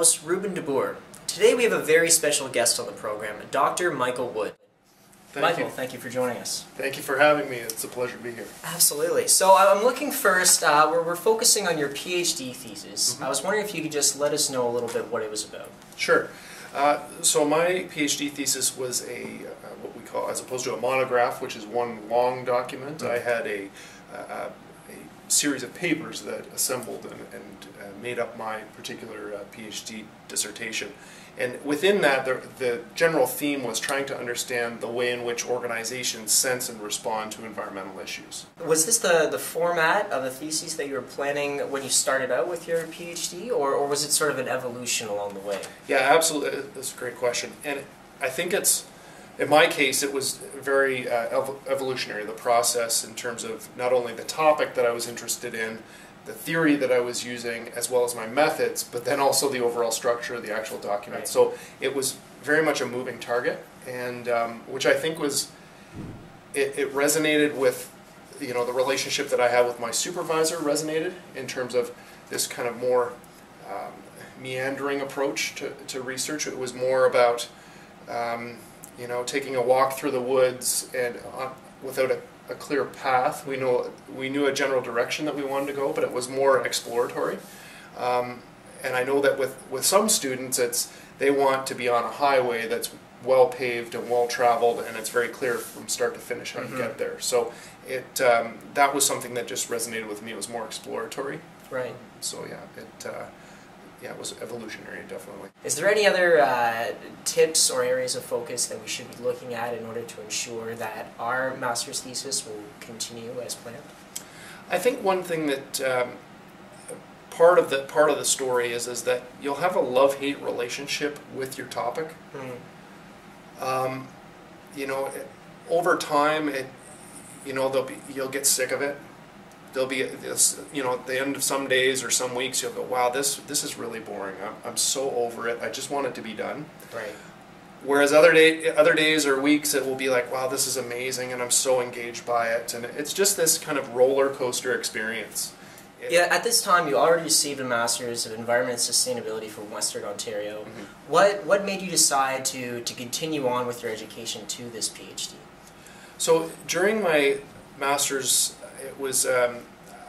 host, Reuben DeBoer. Today we have a very special guest on the program, Dr. Michael Wood. Thank you for joining us. Thank you for having me. It's a pleasure to be here. Absolutely. So I'm looking first, we're focusing on your PhD thesis. I was wondering if you could just let us know a little bit what it was about. Sure. So my PhD thesis was what we call, as opposed to a monograph, which is one long document, I had a series of papers that assembled and made up my particular PhD dissertation. And within that, the general theme was trying to understand the way in which organizations sense and respond to environmental issues. Was this the format of the thesis that you were planning when you started out with your PhD, or was it sort of an evolution along the way? Yeah, absolutely. That's a great question. And I think in my case, it was very evolutionary, the process in terms of not only the topic that I was interested in, the theory that I was using, as well as my methods, but then also the overall structure of the actual document. Right. So it was very much a moving target, and which I think was, it resonated with, the relationship that I had with my supervisor resonated in terms of this kind of more meandering approach to research. It was more about taking a walk through the woods and without a clear path. We knew a general direction that we wanted to go, but it was more exploratory. And I know that with some students, they want to be on a highway that's well paved and well traveled, and it's very clear from start to finish how you get there. So that was something that just resonated with me. It was more exploratory. Right. So yeah, it was evolutionary, definitely. Is there any other tips or areas of focus that we should be looking at in order to ensure that our master's thesis will continue as planned? I think one thing that part of the story is that you'll have a love-hate relationship with your topic. Over time, you'll get sick of it. There'll be this, at the end of some days or some weeks, you'll go, wow, this is really boring. I'm so over it. I just want it to be done. Right. Whereas other days or weeks, it will be like, wow, this is amazing, and I'm so engaged by it. And it's just this kind of roller coaster experience. Yeah, at this time, you already received a Master's of Environment and Sustainability from Western Ontario. What made you decide to continue on with your education to this PhD? So during my Master's, it was,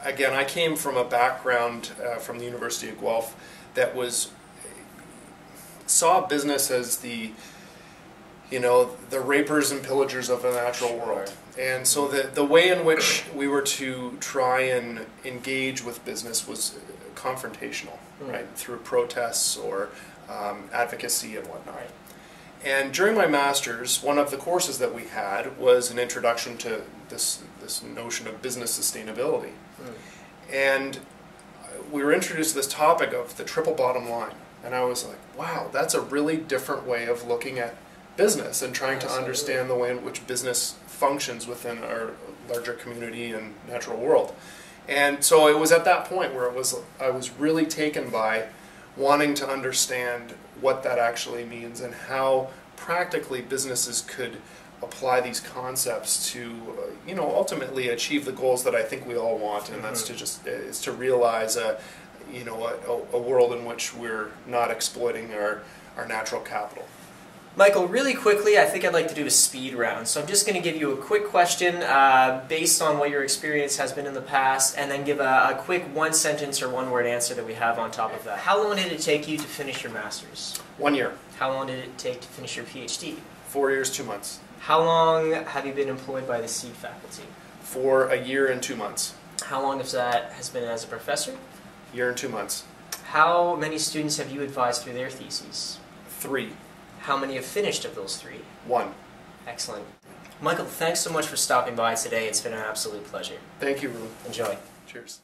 again, I came from a background from the University of Guelph that saw business as the rapers and pillagers of the natural world. And so the way in which we were to try and engage with business was confrontational, right, through protests or advocacy and whatnot. Right. And during my Master's, one of the courses that we had was an introduction to this notion of business sustainability. And we were introduced to this topic of the triple bottom line. And I was like, wow, that's a really different way of looking at business and trying to understand the way in which business functions within our larger community and natural world. And so it was at that point where I was really taken by wanting to understand what that actually means and how practically businesses could apply these concepts to ultimately achieve the goals that I think we all want, and that's to realize a world in which we're not exploiting our natural capital. Michael, really quickly, I think I'd like to do a speed round. So I'm just going to give you a quick question based on what your experience has been in the past, and then give a quick one-sentence or one-word answer that we have on top of that. How long did it take you to finish your Master's? 1 year. How long did it take to finish your PhD? 4 years, 2 months. How long have you been employed by the SEED faculty? For 1 year and 2 months. How long has that been as a professor? 1 year and 2 months. How many students have you advised through their theses? 3. How many have finished of those 3? 1. Excellent. Michael, thanks so much for stopping by today. It's been an absolute pleasure. Thank you, Reuben. Enjoy. Cheers.